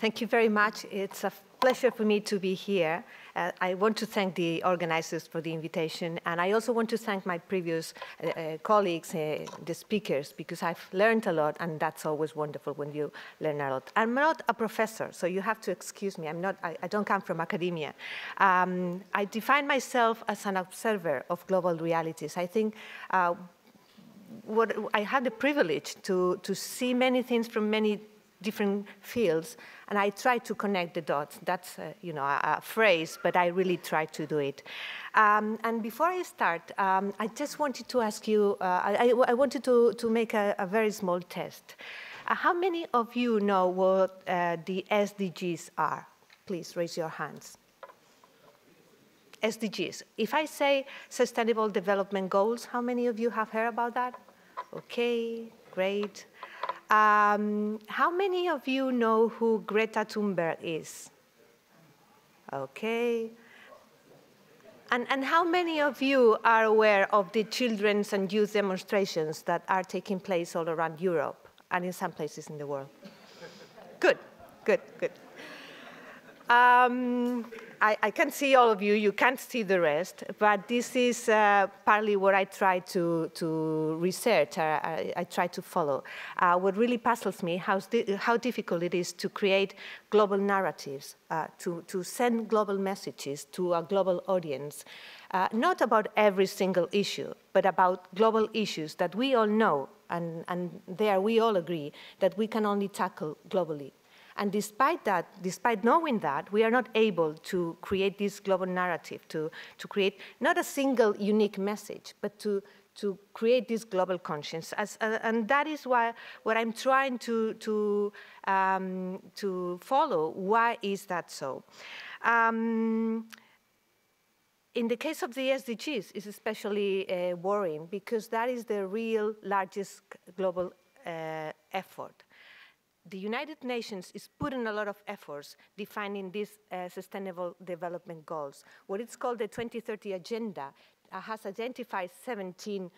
Thank you very much. It's a pleasure for me to be here. I want to thank the organizers for the invitation, and I also want to thank my previous colleagues, the speakers, because I've learned a lot, and that's always wonderful when you learn a lot. I'm not a professor, so you have to excuse me. I don't come from academia. I define myself as an observer of global realities. I think I had the privilege to see many things from many different fields, and I try to connect the dots. That's a phrase, but I really try to do it. And before I start, I just wanted to ask you, I wanted to make a very small test. How many of you know what the SDGs are? Please raise your hands. SDGs. If I say Sustainable Development Goals, how many of you have heard about that? Okay, great. How many of you know who Greta Thunberg is? Okay. And how many of you are aware of the children's and youth demonstrations that are taking place all around Europe and in some places in the world? Good, good, good. I can see all of you. You can't see the rest, but this is partly what I try to research. I try to follow. What really puzzles me, how difficult it is to create global narratives, to send global messages to a global audience, not about every single issue, but about global issues that we all know, and there we all agree that we can only tackle globally. And despite that, despite knowing that, we are not able to create this global narrative, to create not a single unique message, but to create this global conscience. And that is what I'm trying to follow. Why is that so? In the case of the SDGs, it's especially worrying because that is the real largest global effort. The United Nations is putting a lot of efforts defining these sustainable development goals. What it's called the 2030 Agenda has identified 17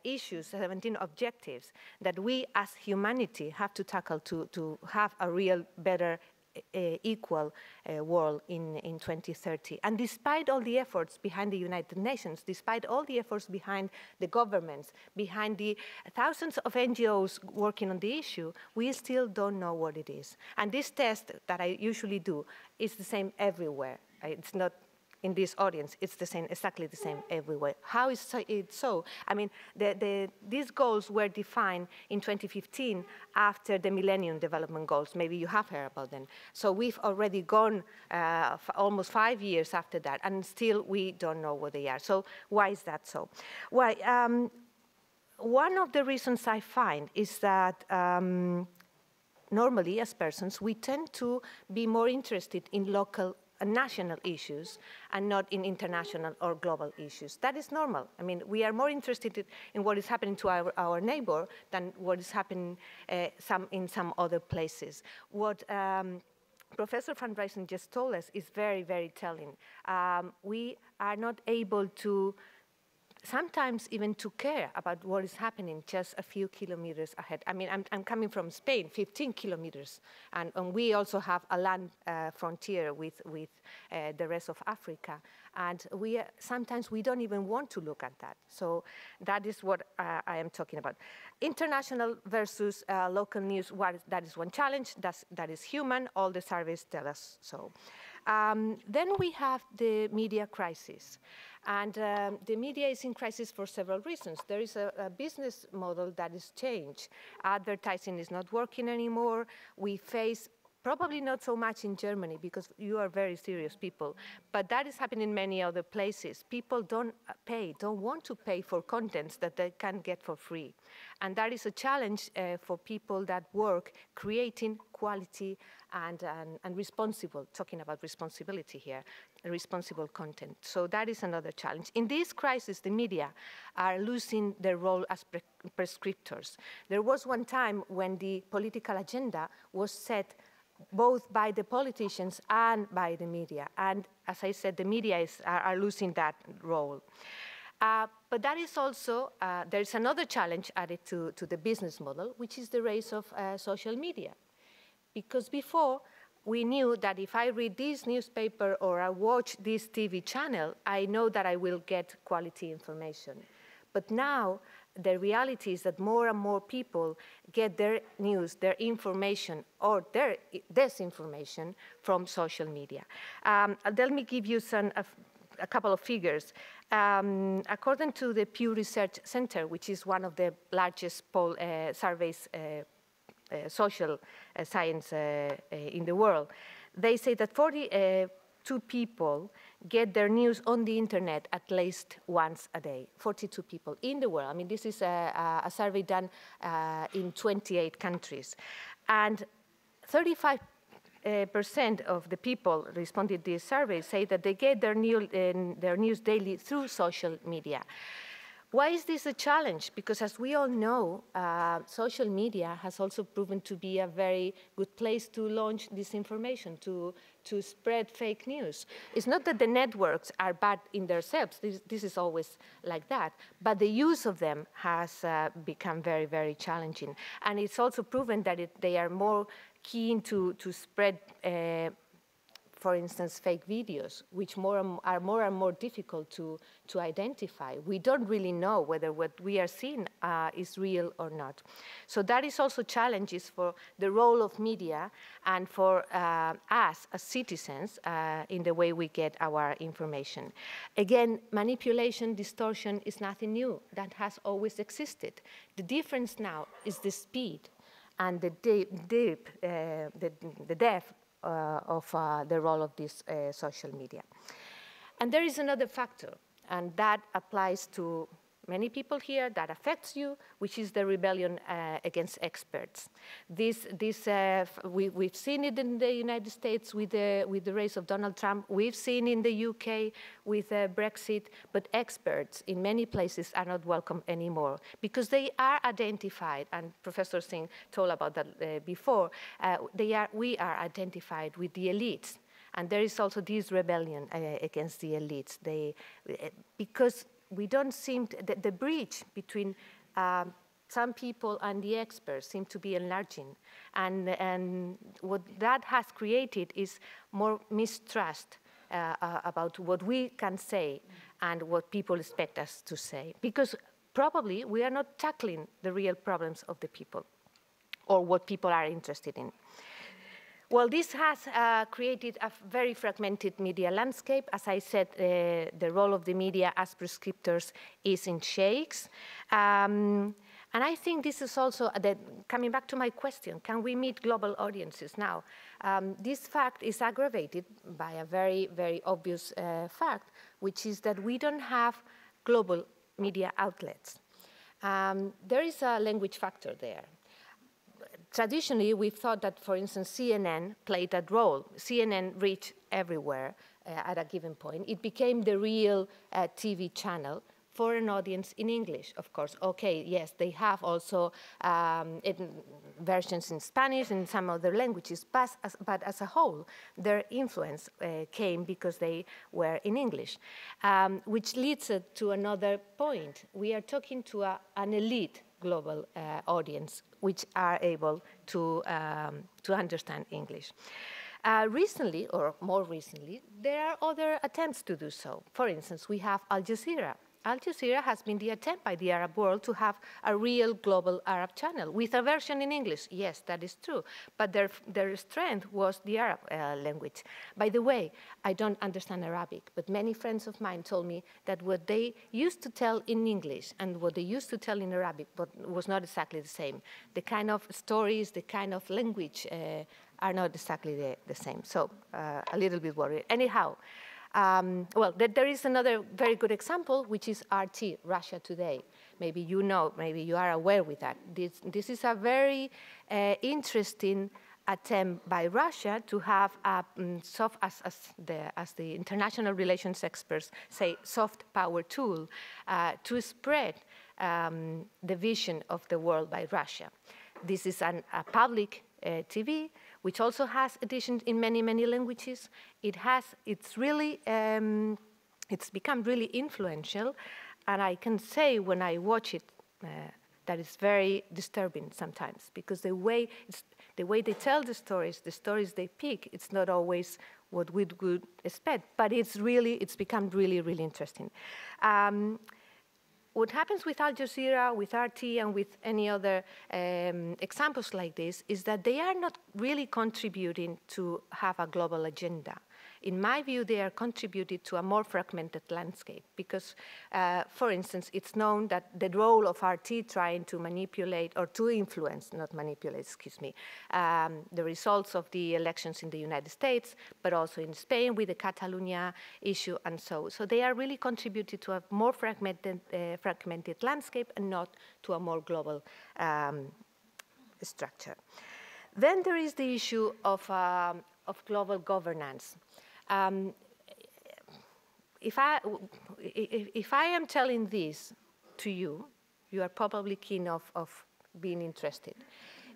issues, 17 objectives that we as humanity have to tackle to have a real, better, equal world in 2030. And despite all the efforts behind the United Nations, despite all the efforts behind the governments, behind the thousands of NGOs working on the issue, we still don't know what it is. And this test that I usually do is the same everywhere. It's not in this audience, it's the same, exactly the same everywhere. How is it so? I mean, these goals were defined in 2015 after the Millennium Development Goals. Maybe you have heard about them. So we've already gone almost 5 years after that, and still we don't know what they are. So why is that so? Why? One of the reasons I find is that normally, as persons, we tend to be more interested in local national issues and not in international or global issues. That is normal. I mean, we are more interested in what is happening to our neighbor than what is happening in some other places. What Professor Van Rijsen just told us is very, very telling. We are not able to sometimes even to care about what is happening just a few kilometers ahead. I mean, I'm coming from Spain, 15 kilometers, and we also have a land frontier with the rest of Africa. And sometimes we don't even want to look at that. So that is what I am talking about. International versus local news, that is one challenge. That is human. All the surveys tell us so. Then we have the media crisis. And the media is in crisis for several reasons. There is a business model that is changed. Advertising is not working anymore. We face, probably not so much in Germany because you are very serious people, but that is happening in many other places. People don't want to pay for contents that they can get for free. And that is a challenge for people that work creating quality and responsible, talking about responsibility here, responsible content. So that is another challenge. In this crisis, the media are losing their role as prescriptors. There was one time when the political agenda was set both by the politicians and by the media. And as I said, the media are losing that role. But that is also, there is another challenge added to the business model, which is the rise of social media. Because before, we knew that if I read this newspaper or I watch this TV channel, I know that I will get quality information. But now, the reality is that more and more people get their news, their information, or their disinformation from social media. Let me give you a couple of figures. According to the Pew Research Center, which is one of the largest poll surveys, social science in the world, they say that 42 people get their news on the internet at least once a day. 42 people in the world. I mean, this is a survey done in 28 countries. And 35% of the people responded to this survey say that they get their news daily through social media. Why is this a challenge? Because as we all know, social media has also proven to be a very good place to launch disinformation, to spread fake news. It's not that the networks are bad in themselves, this is always like that, but the use of them has become very, very challenging. And it's also proven that they are more keen to spread for instance, fake videos, which are more and more difficult to identify. We don't really know whether what we are seeing is real or not. So that is also challenges for the role of media and for us as citizens in the way we get our information. Again, manipulation, distortion is nothing new. That has always existed. The difference now is the speed and the depth of the role of this social media. And there is another factor, and that applies to many people here, that affects you, which is the rebellion against experts. We've seen it in the United States with the race of Donald Trump. We've seen in the UK with Brexit, but experts in many places are not welcome anymore because they are identified, and Professor Singh told about that before, we are identified with the elites. And there is also this rebellion against the elites. Because we don't seem to, the bridge between some people and the experts seem to be enlarging. And what that has created is more mistrust about what we can say and what people expect us to say. Because probably we are not tackling the real problems of the people or what people are interested in. Well, this has created a very fragmented media landscape. As I said, the role of the media as prescriptors is in shakes. And I think this is also, coming back to my question, can we meet global audiences now? This fact is aggravated by a very, very obvious fact, which is that we don't have global media outlets. There is a language factor there. Traditionally, we've thought that, for instance, CNN played that role. CNN reached everywhere at a given point. It became the real TV channel for an audience in English, of course. Okay, yes, they have also versions in Spanish and some other languages, but as a whole, their influence came because they were in English, which leads to another point. We are talking to an elite global audience, which are able to understand English. Recently, or more recently, there are other attempts to do so. For instance, we have Al Jazeera. Al Jazeera has been the attempt by the Arab world to have a real global Arab channel with a version in English. Yes, that is true. But their strength was the Arab language. By the way, I don't understand Arabic, but many friends of mine told me that what they used to tell in English and what they used to tell in Arabic was not exactly the same. The kind of stories, the kind of language are not exactly the same. So a little bit worried. Anyhow, well, there is another very good example, which is RT, Russia Today. Maybe you know, maybe you are aware with that. This is a very interesting attempt by Russia to have a soft, as the international relations experts say, soft power tool to spread the vision of the world by Russia. This is a public TV, which also has editions in many, many languages. It's become really influential, and I can say when I watch it that is very disturbing sometimes, because the way they tell the stories they pick, it's not always what we would expect, but it's become really, really interesting. What happens with Al Jazeera, with RT, and with any other examples like this is that they are not really contributing to have a global agenda. In my view, they are contributed to a more fragmented landscape because, for instance, it's known that the role of RT trying to manipulate or to influence, not manipulate, excuse me, the results of the elections in the United States, but also in Spain with the Catalonia issue and so. So they are really contributed to a more fragmented landscape and not to a more global structure. Then there is the issue of global governance. If I am telling this to you, you are probably keen of being interested.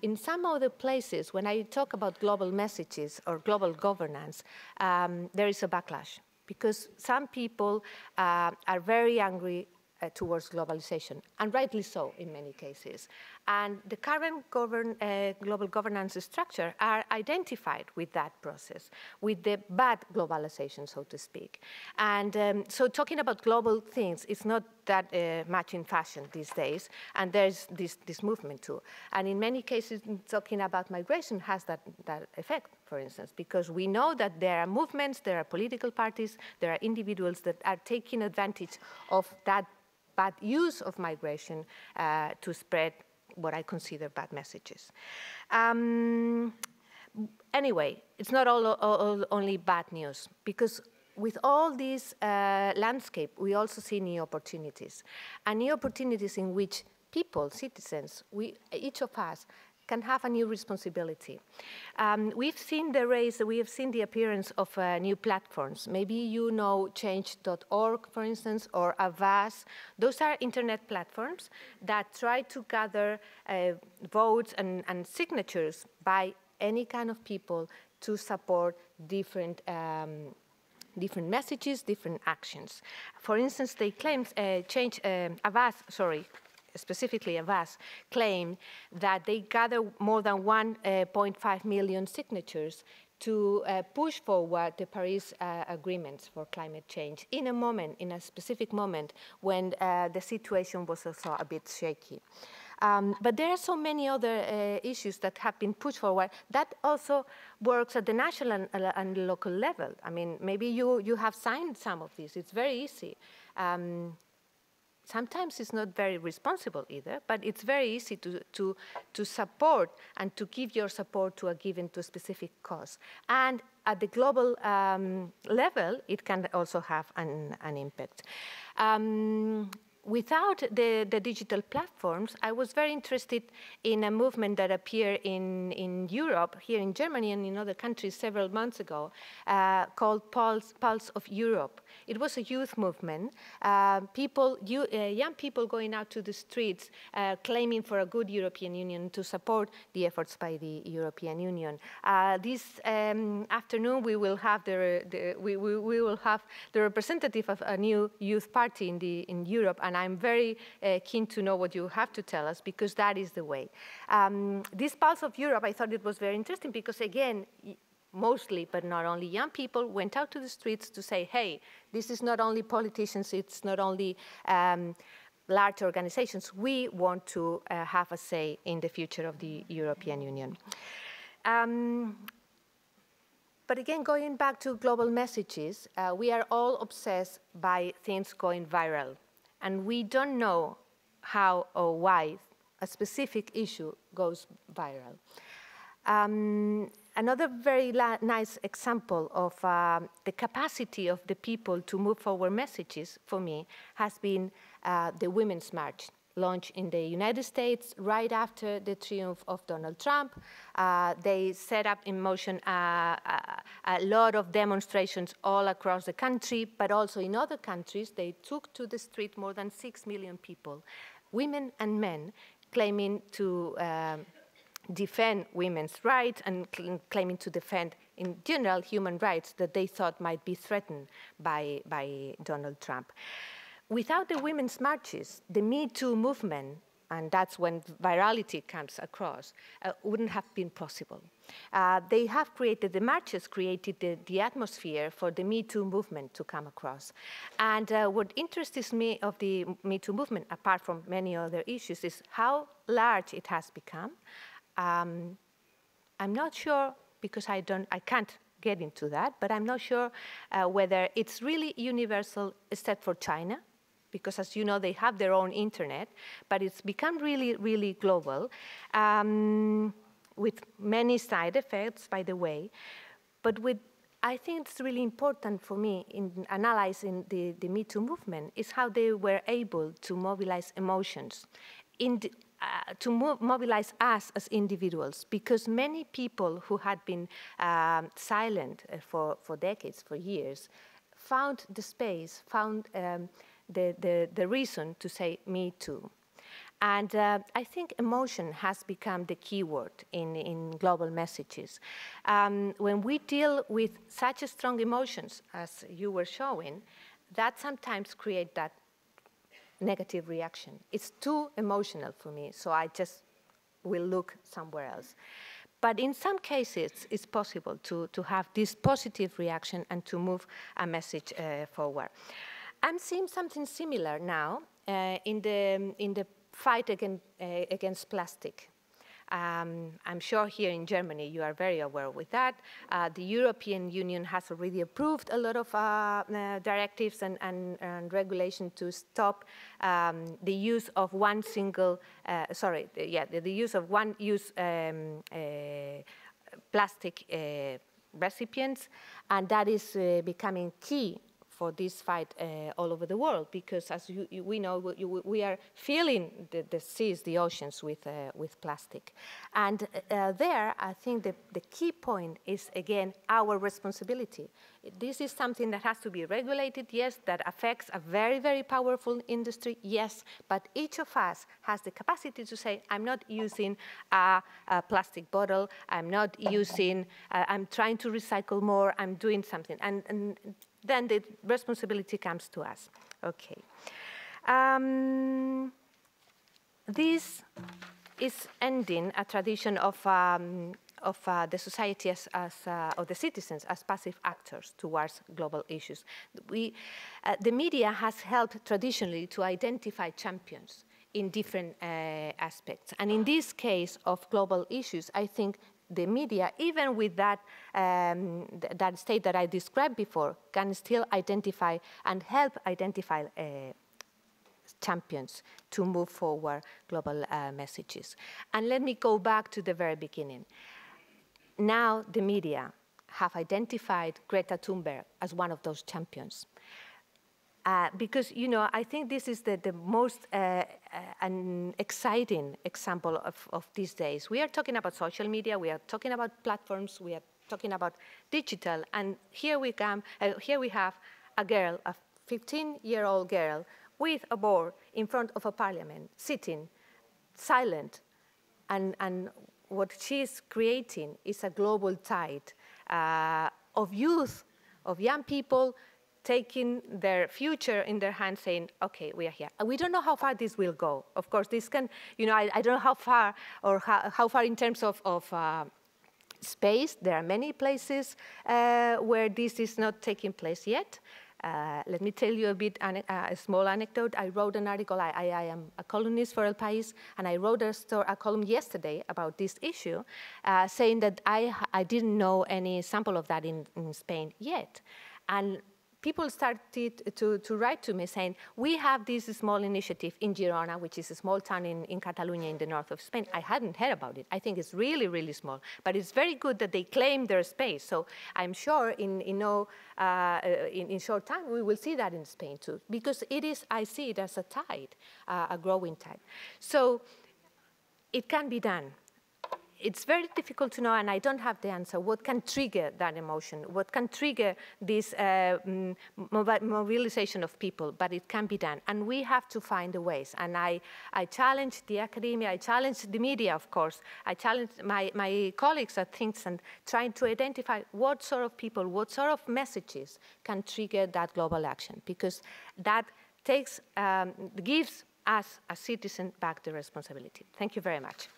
In some other places, when I talk about global messages or global governance, there is a backlash because some people are very angry towards globalization, and rightly so in many cases. And the current global governance structure are identified with that process, with the bad globalization, so to speak. And so talking about global things is not that much in fashion these days, and there's this movement too. And in many cases, talking about migration has that effect, for instance, because we know that there are movements, there are political parties, there are individuals that are taking advantage of that bad use of migration to spread what I consider bad messages. Anyway, it's not only bad news, because with all this landscape, we also see new opportunities, and new opportunities in which people, citizens, each of us, can have a new responsibility. We've seen the appearance of new platforms. Maybe you know change.org, for instance, or Avaz. Those are internet platforms that try to gather votes and signatures by any kind of people to support different messages, different actions. For instance, they claim, specifically Avaz, claim that they gather more than 1.5 million signatures to push forward the Paris agreements for climate change in a specific moment when the situation was also a bit shaky. But there are so many other issues that have been pushed forward that also works at the national and local level. I mean, maybe you have signed some of these. It's very easy. Sometimes it's not very responsible either, but it's very easy to support and to give your support to a specific cause. And at the global level, it can also have an impact. Without the digital platforms, I was very interested in a movement that appeared in Europe, here in Germany and in other countries several months ago, called Pulse of Europe. It was a youth movement, young people going out to the streets, claiming for a good European Union to support the efforts by the European Union. This afternoon, we will have the representative of a new youth party in Europe, and I'm very keen to know what you have to tell us, because that is the way. This Pulse of Europe, I thought it was very interesting because, again, mostly, but not only, young people went out to the streets to say, hey, this is not only politicians, it's not only large organizations. We want to have a say in the future of the European Union. But again, going back to global messages, we are all obsessed by things going viral. And we don't know how or why a specific issue goes viral. Another very nice example of the capacity of the people to move forward messages, for me, has been the Women's March, launched in the United States right after the triumph of Donald Trump. They set up in motion a lot of demonstrations all across the country, but also in other countries. They took to the street more than 6 million people, women and men, claiming to defend women's rights and claiming to defend, in general, human rights that they thought might be threatened by Donald Trump. Without the women's marches, the Me Too movement and that's when virality comes across, wouldn't have been possible. They have created, the marches created the atmosphere for the Me Too movement to come across. And what interests me of the Me Too movement, apart from many other issues, is how large it has become. I'm not sure, because I can't get into that, but I'm not sure whether it's really universal except for China, because as you know, they have their own internet, but it's become really, really global, with many side effects, by the way. But I think it's really important for me in analyzing the Me Too movement is how they were able to mobilize emotions, to mobilize us as individuals, because many people who had been silent for decades, for years, found the space, found the reason to say Me Too. And I think emotion has become the key word in global messages. When we deal with such strong emotions, as you were showing, that sometimes create that negative reaction. It's too emotional for me, so I just will look somewhere else. But in some cases, it's possible to have this positive reaction and to move a message forward. I'm seeing something similar now in the fight against plastic. I'm sure here in Germany you are very aware with that. The European Union has already approved a lot of directives and regulation to stop the use of the use of one-use plastic recipients, and that is becoming key for this fight all over the world, because as we know, we are filling the seas, the oceans with plastic. And there, I think the key point is, again, our responsibility. This is something that has to be regulated, yes, that affects a very, very powerful industry, yes, but each of us has the capacity to say, I'm not using a plastic bottle, I'm not using, I'm trying to recycle more, I'm doing something. And then the responsibility comes to us. Okay. This is ending a tradition of the society of the citizens as passive actors towards global issues. The media has helped traditionally to identify champions in different aspects. And in this case of global issues, I think the media, even with that state that I described before, can still identify and help identify champions to move forward global messages. And let me go back to the very beginning. Now the media have identified Greta Thunberg as one of those champions. Because, you know, I think this is the most an exciting example of these days. We are talking about social media, we are talking about platforms, we are talking about digital, and here we have a girl, a 15-year-old girl, with a board in front of a parliament, sitting, silent, and what she's creating is a global tide of youth, of young people, taking their future in their hands, saying, okay, we are here. And we don't know how far this will go. Of course, this can, you know, I don't know how far, or how far in terms of space. There are many places where this is not taking place yet. Let me tell you a small anecdote. I wrote an article, I am a columnist for El País, and I wrote a column yesterday about this issue, saying that I didn't know any sample of that in Spain yet. And people started to write to me saying, we have this small initiative in Girona, which is a small town in Catalonia in the north of Spain. I hadn't heard about it. I think it's really, really small. But it's very good that they claim their space. So I'm sure in short time we will see that in Spain too. Because I see it as a tide, a growing tide. So it can be done. It's very difficult to know, and I don't have the answer, what can trigger that emotion, what can trigger this mobilization of people, but it can be done. And we have to find the ways. And I challenge the academia, I challenge the media, of course, I challenge my colleagues at think and trying to identify what sort of people, what sort of messages can trigger that global action, because that gives as a citizen back the responsibility. Thank you very much.